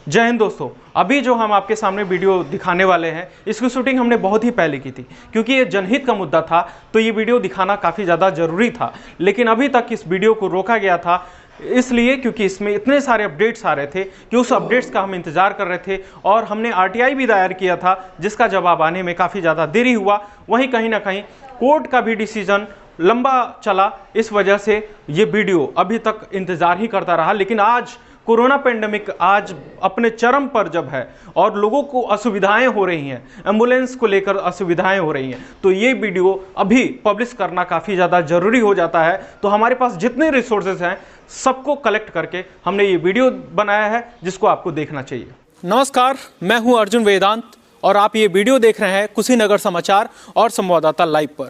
जय हिंद दोस्तों। अभी जो हम आपके सामने वीडियो दिखाने वाले हैं इसकी शूटिंग हमने बहुत ही पहले की थी, क्योंकि ये जनहित का मुद्दा था तो ये वीडियो दिखाना काफ़ी ज़्यादा ज़रूरी था। लेकिन अभी तक इस वीडियो को रोका गया था इसलिए क्योंकि इसमें इतने सारे अपडेट्स आ रहे थे कि उस अपडेट्स का हम इंतज़ार कर रहे थे और हमने आरटीआई भी दायर किया था, जिसका जवाब आने में काफ़ी ज़्यादा देरी हुआ। वहीं कहीं ना कहीं कोर्ट का भी डिसीजन लंबा चला, इस वजह से ये वीडियो अभी तक इंतज़ार ही करता रहा। लेकिन आज कोरोना पेंडेमिक आज अपने चरम पर जब है और लोगों को असुविधाएं हो रही हैं, एम्बुलेंस को लेकर असुविधाएं हो रही हैं, तो ये वीडियो अभी पब्लिश करना काफ़ी ज़्यादा ज़रूरी हो जाता है। तो हमारे पास जितने रिसोर्सेज हैं सबको कलेक्ट करके हमने ये वीडियो बनाया है, जिसको आपको देखना चाहिए। नमस्कार, मैं हूँ अर्जुन वेदांत और आप ये वीडियो देख रहे हैं कुशीनगर समाचार और संवाददाता लाइव पर।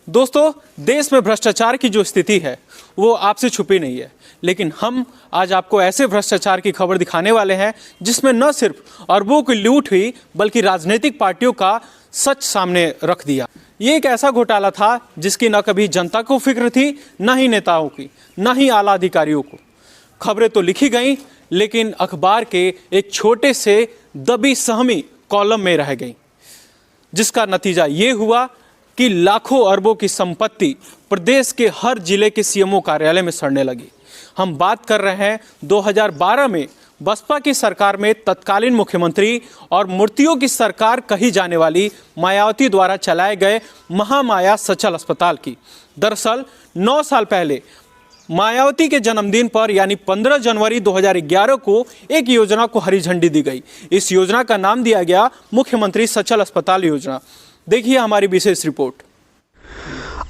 दोस्तों, देश में भ्रष्टाचार की जो स्थिति है वो आपसे छुपी नहीं है, लेकिन हम आज आपको ऐसे भ्रष्टाचार की खबर दिखाने वाले हैं जिसमें न सिर्फ अरबों की लूट हुई बल्कि राजनीतिक पार्टियों का सच सामने रख दिया। ये एक ऐसा घोटाला था जिसकी न कभी जनता को फिक्र थी, न ही नेताओं की, न ही आला अधिकारियों को। खबरें तो लिखी गई लेकिन अखबार के एक छोटे से दबी सहमी कॉलम में रह गई, जिसका नतीजा ये हुआ कि लाखों अरबों की संपत्ति प्रदेश के हर जिले के सीएमओ कार्यालय में सड़ने लगी। हम बात कर रहे हैं 2012 में बसपा की सरकार में तत्कालीन मुख्यमंत्री और मूर्तियों की सरकार कही जाने वाली मायावती द्वारा चलाए गए महामाया सचल अस्पताल की। दरअसल 9 साल पहले मायावती के जन्मदिन पर यानी 15 जनवरी 2011 को एक योजना को हरी झंडी दी गई। इस योजना का नाम दिया गया मुख्यमंत्री सचल अस्पताल योजना। देखिए हमारी विशेष रिपोर्ट।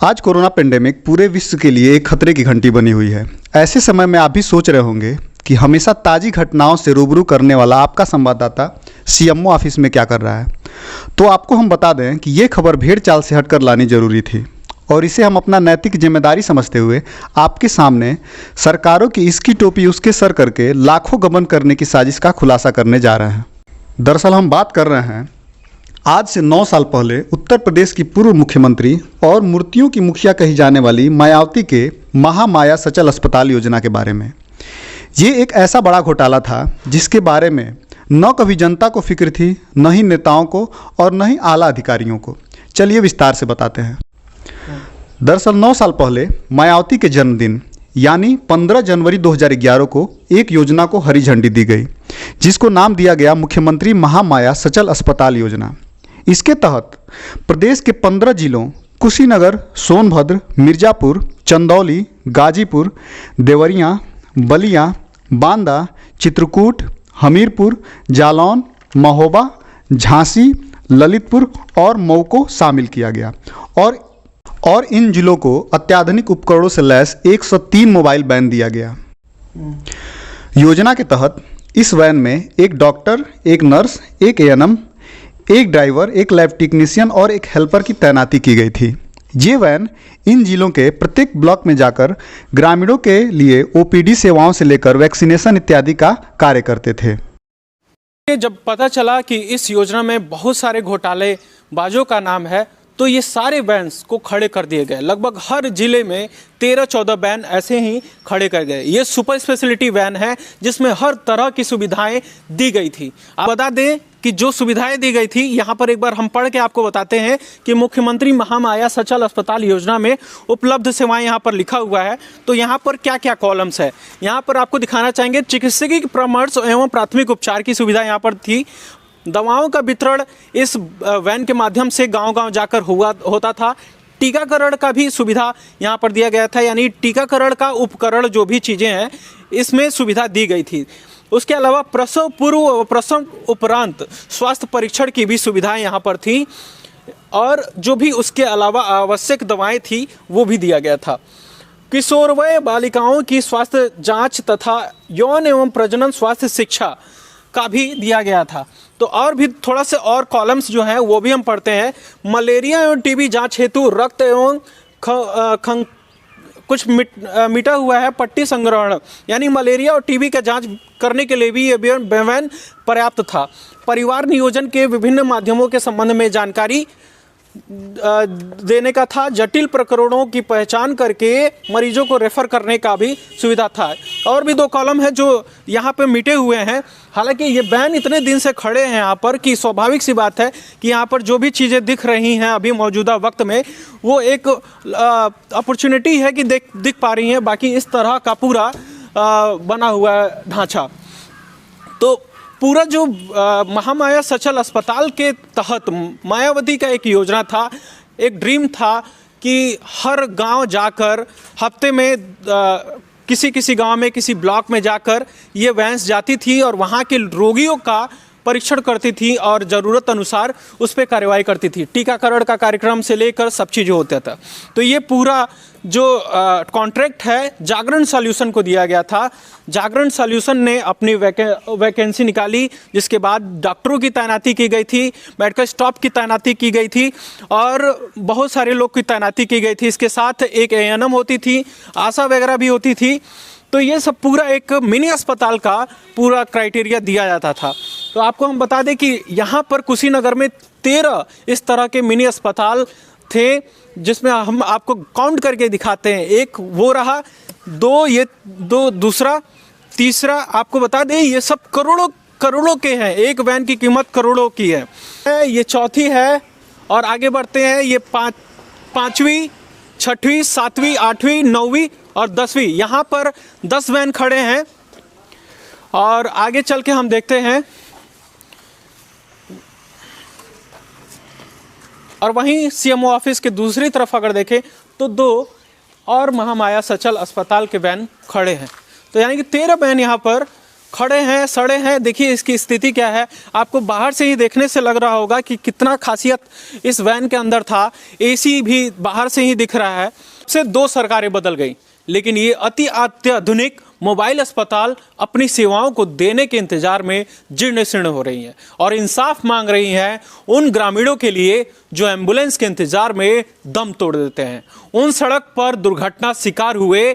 आज कोरोना पेंडेमिक पूरे विश्व के लिए एक खतरे की घंटी बनी हुई है। ऐसे समय में आप भी सोच रहे होंगे कि हमेशा ताज़ी घटनाओं से रूबरू करने वाला आपका संवाददाता सीएमओ ऑफिस में क्या कर रहा है। तो आपको हम बता दें कि ये खबर भेड़ चाल से हटकर लानी जरूरी थी और इसे हम अपना नैतिक जिम्मेदारी समझते हुए आपके सामने सरकारों की इसकी टोपी उसके सर करके लाखों गबन करने की साजिश का खुलासा करने जा रहे हैं। दरअसल हम बात कर रहे हैं आज से 9 साल पहले उत्तर प्रदेश की पूर्व मुख्यमंत्री और मूर्तियों की मुखिया कही जाने वाली मायावती के महामाया सचल अस्पताल योजना के बारे में। ये एक ऐसा बड़ा घोटाला था जिसके बारे में न कभी जनता को फिक्र थी, न ही नेताओं को और न ही आला अधिकारियों को। चलिए विस्तार से बताते हैं। दरअसल 9 साल पहले मायावती के जन्मदिन यानी 15 जनवरी 2011 को एक योजना को हरी झंडी दी गई, जिसको नाम दिया गया मुख्यमंत्री महामाया सचल अस्पताल योजना। इसके तहत प्रदेश के 15 जिलों कुशीनगर, सोनभद्र, मिर्ज़ापुर, चंदौली, गाजीपुर, देवरिया, बलिया, बांदा, चित्रकूट, हमीरपुर, जालौन, महोबा, झांसी, ललितपुर और मऊ को शामिल किया गया और इन जिलों को अत्याधुनिक उपकरणों से लैस 103 मोबाइल वैन दिया गया। योजना के तहत इस वैन में एक डॉक्टर, एक नर्स, एक एएनएम, एक ड्राइवर, एक लैब टेक्नीशियन और एक हेल्पर की तैनाती की गई थी। ये वैन इन जिलों के प्रत्येक ब्लॉक में जाकर ग्रामीणों के लिए ओपीडी सेवाओं से लेकर वैक्सीनेशन इत्यादि का कार्य करते थे। जब पता चला कि इस योजना में बहुत सारे घोटालेबाजों का नाम है तो ये सारे वैन्स को खड़े कर दिए गए। लगभग हर जिले में 13-14 वैन ऐसे ही खड़े कर गए। ये सुपर स्पेशलिटी वैन है जिसमें हर तरह की सुविधाएं दी गई थी। आप बता दें कि जो सुविधाएं दी गई थी यहाँ पर एक बार हम पढ़ के आपको बताते हैं कि मुख्यमंत्री महामाया सचल अस्पताल योजना में उपलब्ध सेवाएं यहाँ पर लिखा हुआ है। तो यहाँ पर क्या क्या कॉलम्स है यहाँ पर आपको दिखाना चाहेंगे। चिकित्सकीय परामर्श एवं प्राथमिक उपचार की सुविधा यहाँ पर थी। दवाओं का वितरण इस वैन के माध्यम से गांव-गांव जाकर होता था। टीकाकरण का भी सुविधा यहाँ पर दिया गया था, यानी टीकाकरण का उपकरण जो भी चीज़ें हैं इसमें सुविधा दी गई थी। उसके अलावा प्रसव पूर्व व प्रसव उपरांत स्वास्थ्य परीक्षण की भी सुविधाएं यहाँ पर थी और जो भी उसके अलावा आवश्यक दवाएं थी वो भी दिया गया था। किशोरवय बालिकाओं की स्वास्थ्य जाँच तथा यौन एवं प्रजनन स्वास्थ्य शिक्षा का भी दिया गया था। तो और भी थोड़ा से और कॉलम्स जो हैं वो भी हम पढ़ते हैं। मलेरिया एवं टीबी जांच हेतु रक्त एवं कुछ मिटा हुआ है पट्टी संग्रहण, यानी मलेरिया और टीबी का जांच करने के लिए भी ये वैन पर्याप्त था। परिवार नियोजन के विभिन्न माध्यमों के संबंध में जानकारी देने का था, जटिल प्रकरणों की पहचान करके मरीजों को रेफ़र करने का भी सुविधा था। और भी 2 कॉलम है जो यहाँ पे मिटे हुए हैं। हालांकि ये वैन इतने दिन से खड़े हैं यहाँ पर कि स्वाभाविक सी बात है कि यहाँ पर जो भी चीज़ें दिख रही हैं अभी मौजूदा वक्त में, वो एक अपॉर्चुनिटी है कि दिख पा रही हैं। बाकी इस तरह का पूरा बना हुआ है ढांचा। तो पूरा जो महामाया सचल अस्पताल के तहत मायावती का एक योजना था, एक ड्रीम था कि हर गांव जाकर हफ्ते में किसी गांव में, किसी ब्लॉक में जाकर ये वैन्स जाती थी और वहाँ के रोगियों का परीक्षण करती थी और ज़रूरत अनुसार उस पर कार्रवाई करती थी। टीकाकरण का कार्यक्रम से लेकर सब चीज़ होता था। तो ये पूरा जो कॉन्ट्रैक्ट है जागरण सॉल्यूशन को दिया गया था। जागरण सॉल्यूशन ने अपनी वैकेंसी निकाली, जिसके बाद डॉक्टरों की तैनाती की गई थी, मेडिकल स्टाफ की तैनाती की गई थी और बहुत सारे लोग की तैनाती की गई थी। इसके साथ एक ANM होती थी, आशा वगैरह भी होती थी। तो ये सब पूरा एक मिनी अस्पताल का पूरा क्राइटेरिया दिया जाता था। तो आपको हम बता दें कि यहाँ पर कुशीनगर में 13 इस तरह के मिनी अस्पताल थे, जिसमें हम आपको काउंट करके दिखाते हैं। एक वो रहा, 2 ये 2 दूसरा, तीसरा आपको बता दें ये सब करोड़ों के हैं। एक वैन की कीमत करोड़ों की है। ये चौथी है और आगे बढ़ते हैं। ये 5वीं, 6वीं, 7वीं, 8वीं, 9वीं और 10वीं, यहाँ पर 10 वैन खड़े हैं। और आगे चल के हम देखते हैं। और वहीं CMO ऑफिस के दूसरी तरफ अगर देखें तो 2 और महामाया सचल अस्पताल के वैन खड़े हैं। तो यानी कि 13 वैन यहाँ पर खड़े हैं, सड़े हैं। देखिए इसकी स्थिति क्या है। आपको बाहर से ही देखने से लग रहा होगा कि कितना खासियत इस वैन के अंदर था। AC भी बाहर से ही दिख रहा है। से 2 सरकारें बदल गई, लेकिन ये अति अत्याधुनिक मोबाइल अस्पताल अपनी सेवाओं को देने के इंतजार में जीर्ण शीर्ण हो रही हैं और इंसाफ मांग रही हैं उन ग्रामीणों के लिए जो एम्बुलेंस के इंतजार में दम तोड़ देते हैं, उन सड़क पर दुर्घटना शिकार हुए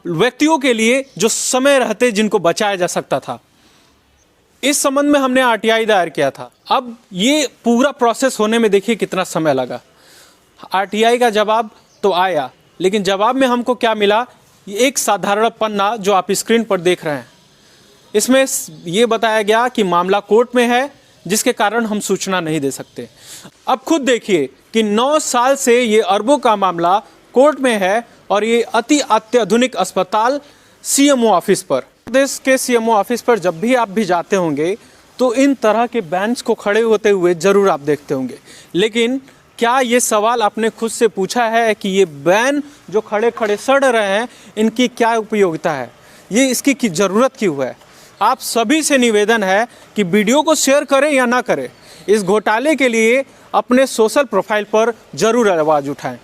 व्यक्तियों के लिए जो समय रहते जिनको बचाया जा सकता था। इस संबंध में हमने RTI दायर किया था। अब ये पूरा प्रोसेस होने में देखिए कितना समय लगा। RTI का जवाब तो आया, लेकिन जवाब में हमको क्या मिला, एक साधारण पन्ना जो आप स्क्रीन पर देख रहे हैं। इसमें ये बताया गया कि मामला कोर्ट में है, जिसके कारण हम सूचना नहीं दे सकते। अब खुद देखिए कि 9 साल से ये अरबों का मामला कोर्ट में है और ये अति अत्याधुनिक अस्पताल CMO ऑफिस पर, देश के CMO ऑफिस पर जब भी आप भी जाते होंगे तो इन तरह के बैंच को खड़े होते हुए ज़रूर आप देखते होंगे। लेकिन क्या ये सवाल आपने खुद से पूछा है कि ये वैन जो खड़े खड़े सड़ रहे हैं इनकी क्या उपयोगिता है, ये इसकी की ज़रूरत क्यों है? आप सभी से निवेदन है कि वीडियो को शेयर करें या ना करें, इस घोटाले के लिए अपने सोशल प्रोफाइल पर ज़रूर आवाज़ उठाएं।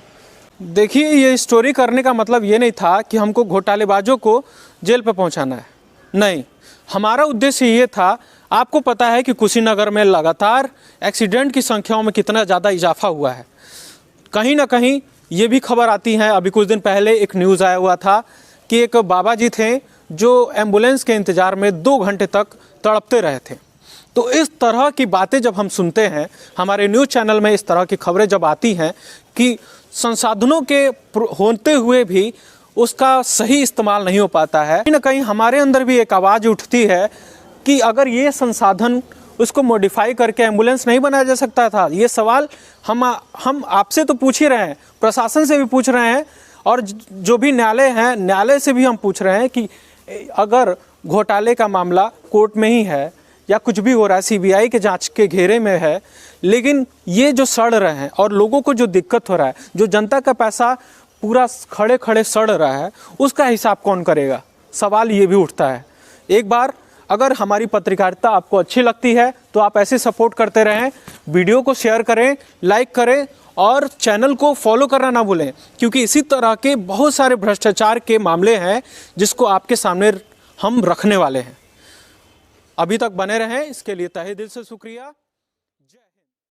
देखिए ये स्टोरी करने का मतलब ये नहीं था कि हमको घोटालेबाजों को जेल पर पहुंचाना है, नहीं। हमारा उद्देश्य ये था, आपको पता है कि कुशीनगर में लगातार एक्सीडेंट की संख्याओं में कितना ज़्यादा इजाफा हुआ है। कहीं ना कहीं ये भी खबर आती है, अभी कुछ दिन पहले एक न्यूज़ आया हुआ था कि एक बाबा जी थे जो एम्बुलेंस के इंतज़ार में 2 घंटे तक तड़पते रहे थे। तो इस तरह की बातें जब हम सुनते हैं, हमारे न्यूज़ चैनल में इस तरह की खबरें जब आती हैं कि संसाधनों के होते हुए भी उसका सही इस्तेमाल नहीं हो पाता है, कहीं ना कहीं हमारे अंदर भी एक आवाज़ उठती है कि अगर ये संसाधन उसको मॉडिफाई करके एम्बुलेंस नहीं बनाया जा सकता था। ये सवाल हम आपसे तो पूछ ही रहे हैं, प्रशासन से भी पूछ रहे हैं और जो भी न्यायालय हैं, न्यायालय से भी हम पूछ रहे हैं कि अगर घोटाले का मामला कोर्ट में ही है या कुछ भी हो रहा है, CBI के जांच के घेरे में है, लेकिन ये जो सड़ रहे हैं और लोगों को जो दिक्कत हो रहा है, जो जनता का पैसा पूरा खड़े खड़े सड़ रहा है, उसका हिसाब कौन करेगा? सवाल ये भी उठता है। एक बार अगर हमारी पत्रकारिता आपको अच्छी लगती है तो आप ऐसे सपोर्ट करते रहें, वीडियो को शेयर करें, लाइक करें और चैनल को फॉलो करना ना भूलें, क्योंकि इसी तरह के बहुत सारे भ्रष्टाचार के मामले हैं जिसको आपके सामने हम रखने वाले हैं। अभी तक बने रहें, इसके लिए तहे दिल से शुक्रिया।